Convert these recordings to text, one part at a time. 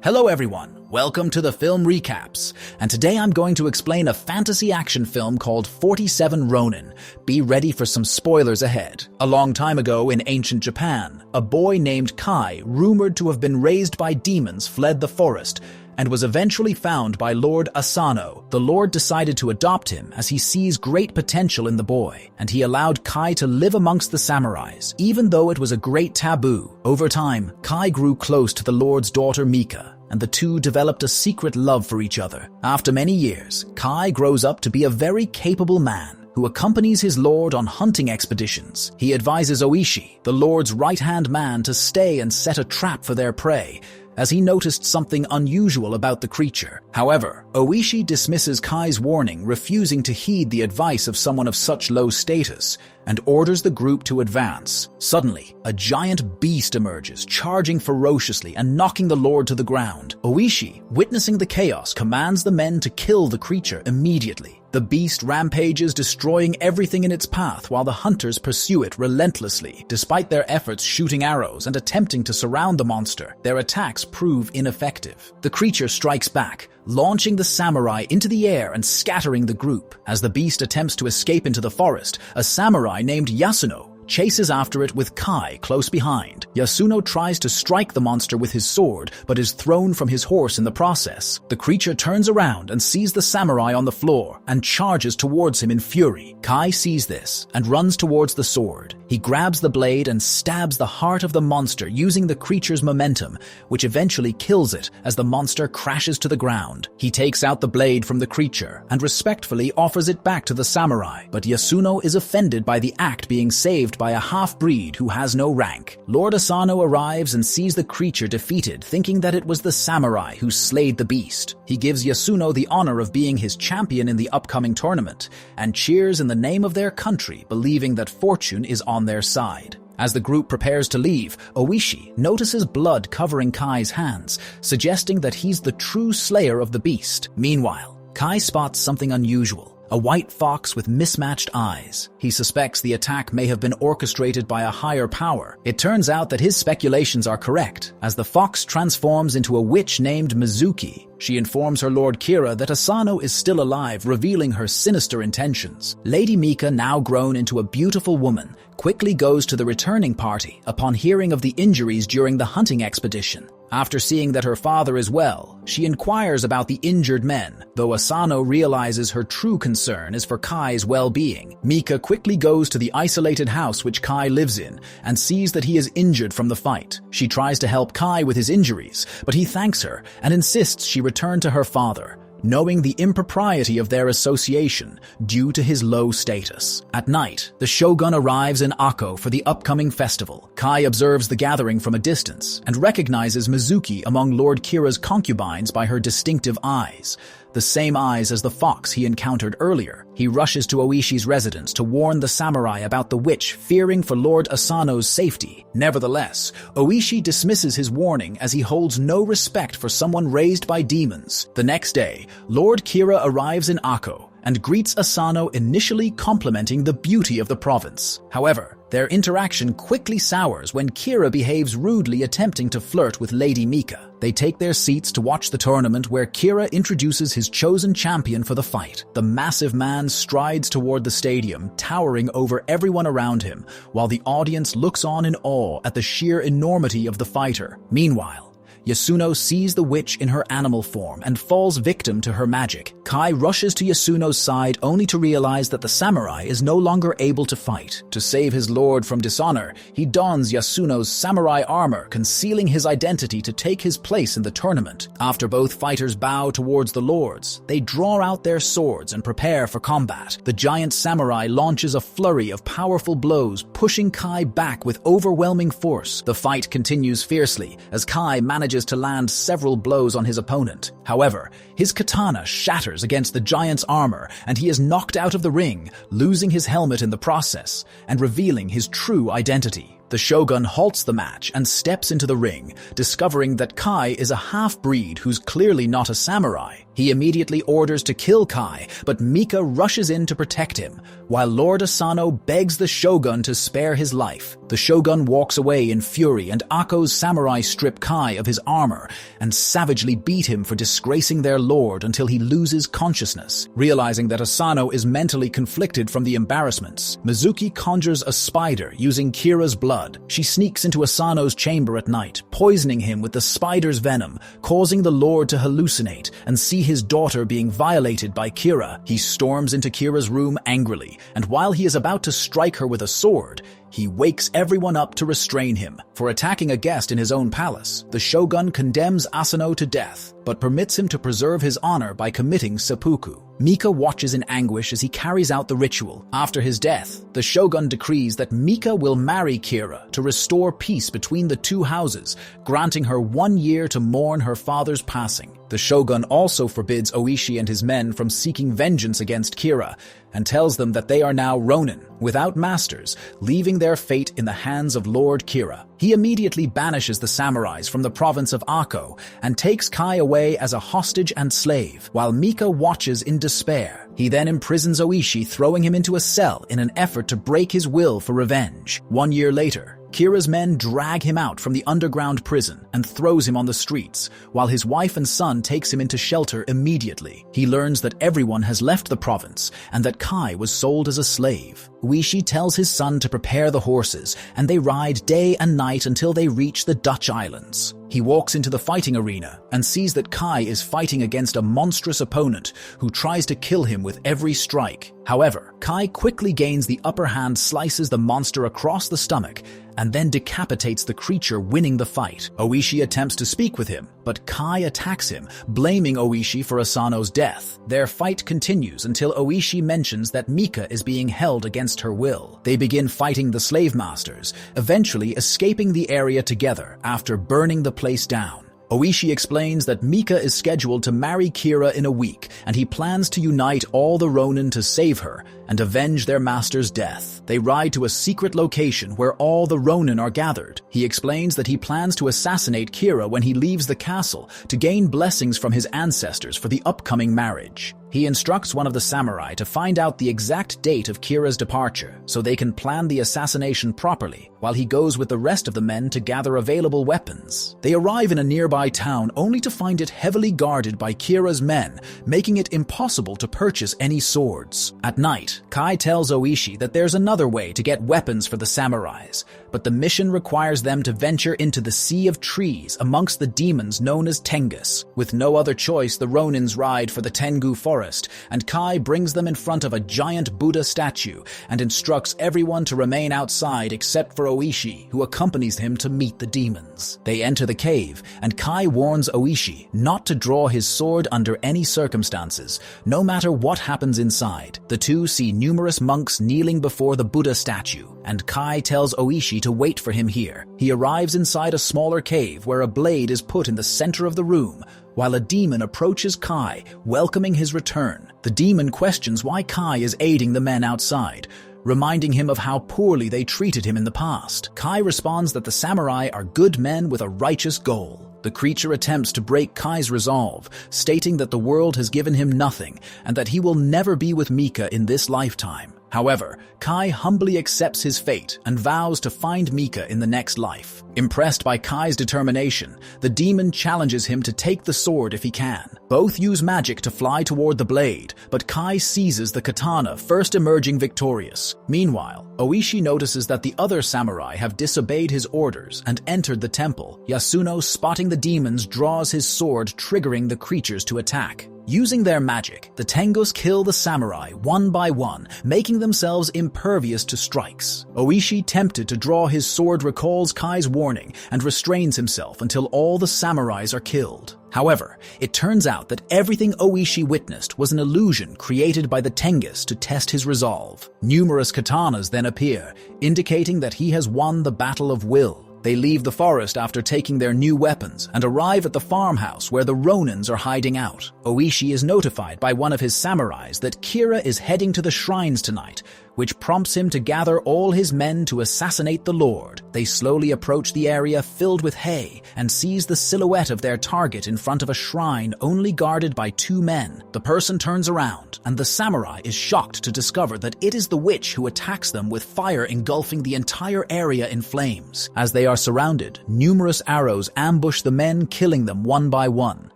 Hello everyone, welcome to the Film Recaps, and today I'm going to explain a fantasy action film called 47 Ronin. Be ready for some spoilers ahead. A long time ago in ancient Japan, a boy named Kai, rumored to have been raised by demons, fled the forest and was eventually found by Lord Asano. The Lord decided to adopt him as he sees great potential in the boy, and he allowed Kai to live amongst the samurais, even though it was a great taboo. Over time, Kai grew close to the Lord's daughter Mika, and the two developed a secret love for each other. After many years, Kai grows up to be a very capable man who accompanies his lord on hunting expeditions. He advises Oishi, the lord's right-hand man, to stay and set a trap for their prey, as he noticed something unusual about the creature. However, Oishi dismisses Kai's warning, refusing to heed the advice of someone of such low status, and orders the group to advance. Suddenly, a giant beast emerges, charging ferociously and knocking the lord to the ground. Oishi, witnessing the chaos, commands the men to kill the creature immediately. The beast rampages, destroying everything in its path while the hunters pursue it relentlessly. Despite their efforts shooting arrows and attempting to surround the monster, their attacks prove ineffective. The creature strikes back, launching the samurai into the air and scattering the group. As the beast attempts to escape into the forest, a samurai named Yasuno chases after it with Kai close behind. Yasuno tries to strike the monster with his sword, but is thrown from his horse in the process. The creature turns around and sees the samurai on the floor and charges towards him in fury. Kai sees this and runs towards the sword. He grabs the blade and stabs the heart of the monster using the creature's momentum, which eventually kills it as the monster crashes to the ground. He takes out the blade from the creature and respectfully offers it back to the samurai, but Yasuno is offended by the act being saved by a half-breed who has no rank. Lord Asano arrives and sees the creature defeated, thinking that it was the samurai who slayed the beast. He gives Yasuno the honor of being his champion in the upcoming tournament and cheers in the name of their country, believing that fortune is on their side. As the group prepares to leave, Oishi notices blood covering Kai's hands, suggesting that he's the true slayer of the beast. Meanwhile, Kai spots something unusual. A white fox with mismatched eyes. He suspects the attack may have been orchestrated by a higher power. It turns out that his speculations are correct, as the fox transforms into a witch named Mizuki. She informs her Lord Kira that Asano is still alive, revealing her sinister intentions. Lady Mika, now grown into a beautiful woman, quickly goes to the returning party upon hearing of the injuries during the hunting expedition. After seeing that her father is well, she inquires about the injured men, though Asano realizes her true concern is for Kai's well-being. Mika quickly goes to the isolated house which Kai lives in and sees that he is injured from the fight. She tries to help Kai with his injuries, but he thanks her and insists she return to her father, knowing the impropriety of their association due to his low status. At night, the shogun arrives in Akko for the upcoming festival. Kai observes the gathering from a distance and recognizes Mizuki among Lord Kira's concubines by her distinctive eyes, the same eyes as the fox he encountered earlier. He rushes to Oishi's residence to warn the samurai about the witch, fearing for Lord Asano's safety. Nevertheless, Oishi dismisses his warning as he holds no respect for someone raised by demons. The next day, Lord Kira arrives in Akko and greets Asano, initially complimenting the beauty of the province. However, their interaction quickly sours when Kira behaves rudely, attempting to flirt with Lady Mika. They take their seats to watch the tournament, where Kira introduces his chosen champion for the fight. The massive man strides toward the stadium, towering over everyone around him, while the audience looks on in awe at the sheer enormity of the fighter. Meanwhile, Yasuno sees the witch in her animal form and falls victim to her magic. Kai rushes to Yasuno's side only to realize that the samurai is no longer able to fight. To save his lord from dishonor, he dons Yasuno's samurai armor, concealing his identity to take his place in the tournament. After both fighters bow towards the lords, they draw out their swords and prepare for combat. The giant samurai launches a flurry of powerful blows, pushing Kai back with overwhelming force. The fight continues fiercely as Kai manages to land several blows on his opponent. However, his katana shatters against the giant's armor and he is knocked out of the ring, losing his helmet in the process and revealing his true identity. The shogun halts the match and steps into the ring, discovering that Kai is a half-breed who's clearly not a samurai. He immediately orders to kill Kai, but Mika rushes in to protect him, while Lord Asano begs the shogun to spare his life. The shogun walks away in fury, and Akko's samurai strip Kai of his armor and savagely beat him for disgracing their lord until he loses consciousness. Realizing that Asano is mentally conflicted from the embarrassments, Mizuki conjures a spider using Kira's blood. She sneaks into Asano's chamber at night, poisoning him with the spider's venom, causing the lord to hallucinate and see his daughter being violated by Kira. He storms into Kira's room angrily, and while he is about to strike her with a sword, he wakes everyone up to restrain him. For attacking a guest in his own palace, the shogun condemns Asano to death, but permits him to preserve his honor by committing seppuku. Mika watches in anguish as he carries out the ritual. After his death, the shogun decrees that Mika will marry Kira to restore peace between the two houses, granting her 1 year to mourn her father's passing. The shogun also forbids Oishi and his men from seeking vengeance against Kira, and tells them that they are now ronin, without masters, leaving their fate in the hands of Lord Kira. He immediately banishes the samurais from the province of Akko and takes Kai away as a hostage and slave, while Mika watches in despair. He then imprisons Oishi, throwing him into a cell in an effort to break his will for revenge. 1 year later, Kira's men drag him out from the underground prison and throws him on the streets, while his wife and son takes him into shelter immediately. He learns that everyone has left the province and that Kai was sold as a slave. Uishi tells his son to prepare the horses, and they ride day and night until they reach the Dutch Islands. He walks into the fighting arena and sees that Kai is fighting against a monstrous opponent who tries to kill him with every strike. However, Kai quickly gains the upper hand, slices the monster across the stomach, and then decapitates the creature, winning the fight. Oishi attempts to speak with him, but Kai attacks him, blaming Oishi for Asano's death. Their fight continues until Oishi mentions that Mika is being held against her will. They begin fighting the slave masters, eventually escaping the area together after burning the place down. Oishi explains that Mika is scheduled to marry Kira in a week, and he plans to unite all the Ronin to save her and avenge their master's death. They ride to a secret location where all the Ronin are gathered. He explains that he plans to assassinate Kira when he leaves the castle to gain blessings from his ancestors for the upcoming marriage. He instructs one of the samurai to find out the exact date of Kira's departure so they can plan the assassination properly, while he goes with the rest of the men to gather available weapons. They arrive in a nearby town only to find it heavily guarded by Kira's men, making it impossible to purchase any swords. At night, Kai tells Oishi that there's another way to get weapons for the samurais, but the mission requires them to venture into the Sea of Trees amongst the demons known as Tengus. With no other choice, the Ronins ride for the Tengu forest, and Kai brings them in front of a giant Buddha statue and instructs everyone to remain outside except for Oishi, who accompanies him to meet the demons. They enter the cave, and Kai warns Oishi not to draw his sword under any circumstances, no matter what happens inside. The two see numerous monks kneeling before the Buddha statue, and Kai tells Oishi to wait for him here. He arrives inside a smaller cave where a blade is put in the center of the room, while a demon approaches Kai, welcoming his return. The demon questions why Kai is aiding the men outside, reminding him of how poorly they treated him in the past. Kai responds that the samurai are good men with a righteous goal. The creature attempts to break Kai's resolve, stating that the world has given him nothing and that he will never be with Mika in this lifetime. However, Kai humbly accepts his fate and vows to find Mika in the next life. Impressed by Kai's determination, the demon challenges him to take the sword if he can. Both use magic to fly toward the blade, but Kai seizes the katana, first emerging victorious. Meanwhile, Oishi notices that the other samurai have disobeyed his orders and entered the temple. Yasuno, spotting the demons, draws his sword, triggering the creatures to attack. Using their magic, the Tengus kill the samurai one by one, making themselves impervious to strikes. Oishi, tempted to draw his sword, recalls Kai's warning and restrains himself until all the samurais are killed. However, it turns out that everything Oishi witnessed was an illusion created by the Tengus to test his resolve. Numerous katanas then appear, indicating that he has won the battle of will. They leave the forest after taking their new weapons and arrive at the farmhouse where the Ronins are hiding out. Oishi is notified by one of his samurais that Kira is heading to the shrines tonight, which prompts him to gather all his men to assassinate the Lord. They slowly approach the area filled with hay and sees the silhouette of their target in front of a shrine only guarded by 2 men. The person turns around, and the samurai is shocked to discover that it is the witch who attacks them with fire engulfing the entire area in flames. As they are surrounded, numerous arrows ambush the men, killing them one by one.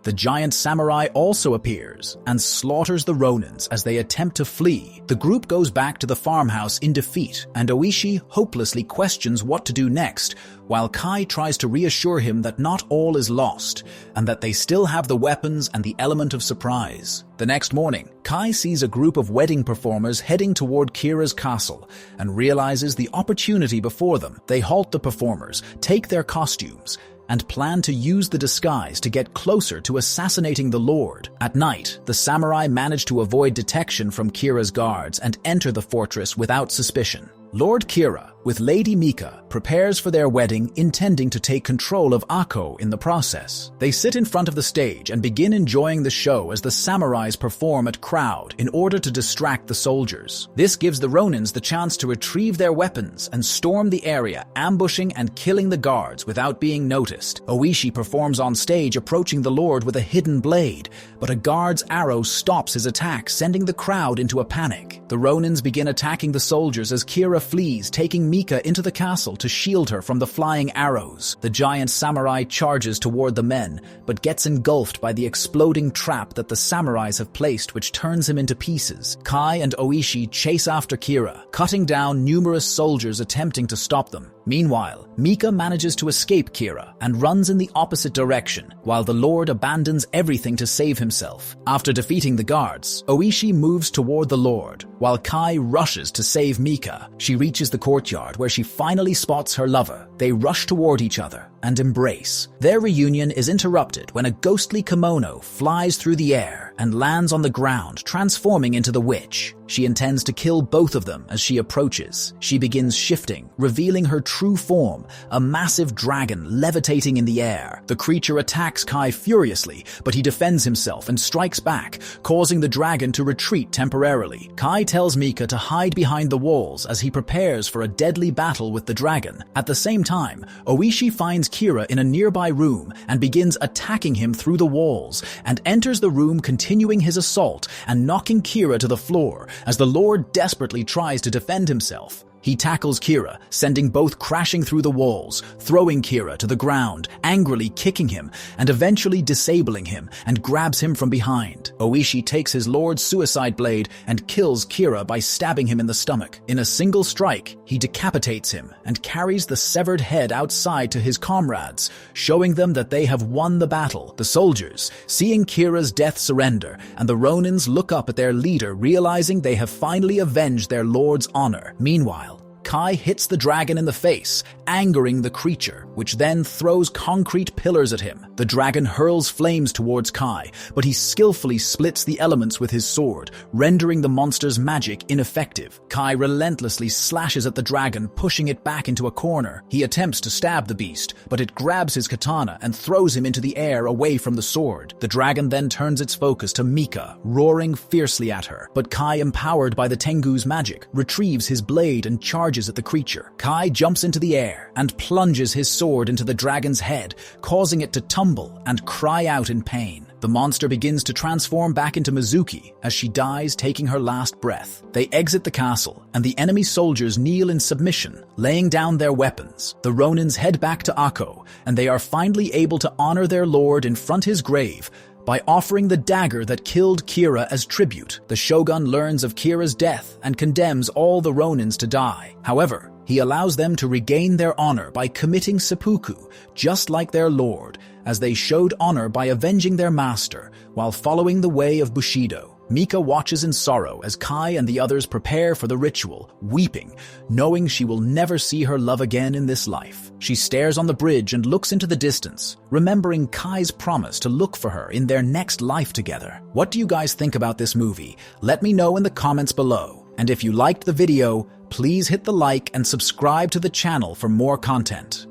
The giant samurai also appears and slaughters the Ronins as they attempt to flee. The group goes back to the farmhouse in defeat, and Oishi hopelessly questions what to do next, while Kai tries to reassure him that not all is lost, and that they still have the weapons and the element of surprise. The next morning, Kai sees a group of wedding performers heading toward Kira's castle, and realizes the opportunity before them. They halt the performers, take their costumes, and plan to use the disguise to get closer to assassinating the Lord. At night, the samurai manage to avoid detection from Kira's guards and enter the fortress without suspicion. Lord Kira, with Lady Mika, prepares for their wedding, intending to take control of Akko in the process. They sit in front of the stage and begin enjoying the show as the samurais perform at crowd in order to distract the soldiers. This gives the Ronins the chance to retrieve their weapons and storm the area, ambushing and killing the guards without being noticed. Oishi performs on stage, approaching the Lord with a hidden blade, but a guard's arrow stops his attack, sending the crowd into a panic. The Ronins begin attacking the soldiers as Kira flees, taking Mika into the castle to shield her from the flying arrows. The giant samurai charges toward the men, but gets engulfed by the exploding trap that the samurais have placed, which turns him into pieces. Kai and Oishi chase after Kira, cutting down numerous soldiers attempting to stop them. Meanwhile, Mika manages to escape Kira and runs in the opposite direction, while the Lord abandons everything to save himself. After defeating the guards, Oishi moves toward the Lord, while Kai rushes to save Mika. She reaches the courtyard where she finally spots her lover. They rush toward each other and embrace. Their reunion is interrupted when a ghostly kimono flies through the air and lands on the ground, transforming into the witch. She intends to kill both of them as she approaches. She begins shifting, revealing her true form, a massive dragon levitating in the air. The creature attacks Kai furiously, but he defends himself and strikes back, causing the dragon to retreat temporarily. Kai tells Mika to hide behind the walls as he prepares for a deadly battle with the dragon. At the same time, Oishi finds Kira in a nearby room and begins attacking him through the walls, and enters the room, continuing his assault and knocking Kira to the floor as the Lord desperately tries to defend himself. He tackles Kira, sending both crashing through the walls, throwing Kira to the ground, angrily kicking him, and eventually disabling him, and grabs him from behind. Oishi takes his Lord's suicide blade and kills Kira by stabbing him in the stomach. In a single strike, he decapitates him and carries the severed head outside to his comrades, showing them that they have won the battle. The soldiers, seeing Kira's death, surrender, and the Ronins look up at their leader, realizing they have finally avenged their Lord's honor. Meanwhile, Kai hits the dragon in the face, angering the creature, which then throws concrete pillars at him. The dragon hurls flames towards Kai, but he skillfully splits the elements with his sword, rendering the monster's magic ineffective. Kai relentlessly slashes at the dragon, pushing it back into a corner. He attempts to stab the beast, but it grabs his katana and throws him into the air away from the sword. The dragon then turns its focus to Mika, roaring fiercely at her, but Kai, empowered by the Tengu's magic, retrieves his blade and charges at the creature. Kai jumps into the air and plunges his sword into the dragon's head, causing it to tumble and cry out in pain. The monster begins to transform back into Mizuki as she dies, taking her last breath. They exit the castle, and the enemy soldiers kneel in submission, laying down their weapons. The Ronins head back to Akko, and they are finally able to honor their lord in front of his grave by offering the dagger that killed Kira as tribute. The shogun learns of Kira's death and condemns all the Ronins to die. However, he allows them to regain their honor by committing seppuku, just like their lord, as they showed honor by avenging their master while following the way of Bushido. Mika watches in sorrow as Kai and the others prepare for the ritual, weeping, knowing she will never see her love again in this life. She stares on the bridge and looks into the distance, remembering Kai's promise to look for her in their next life together. What do you guys think about this movie? Let me know in the comments below. And if you liked the video, please hit the like and subscribe to the channel for more content.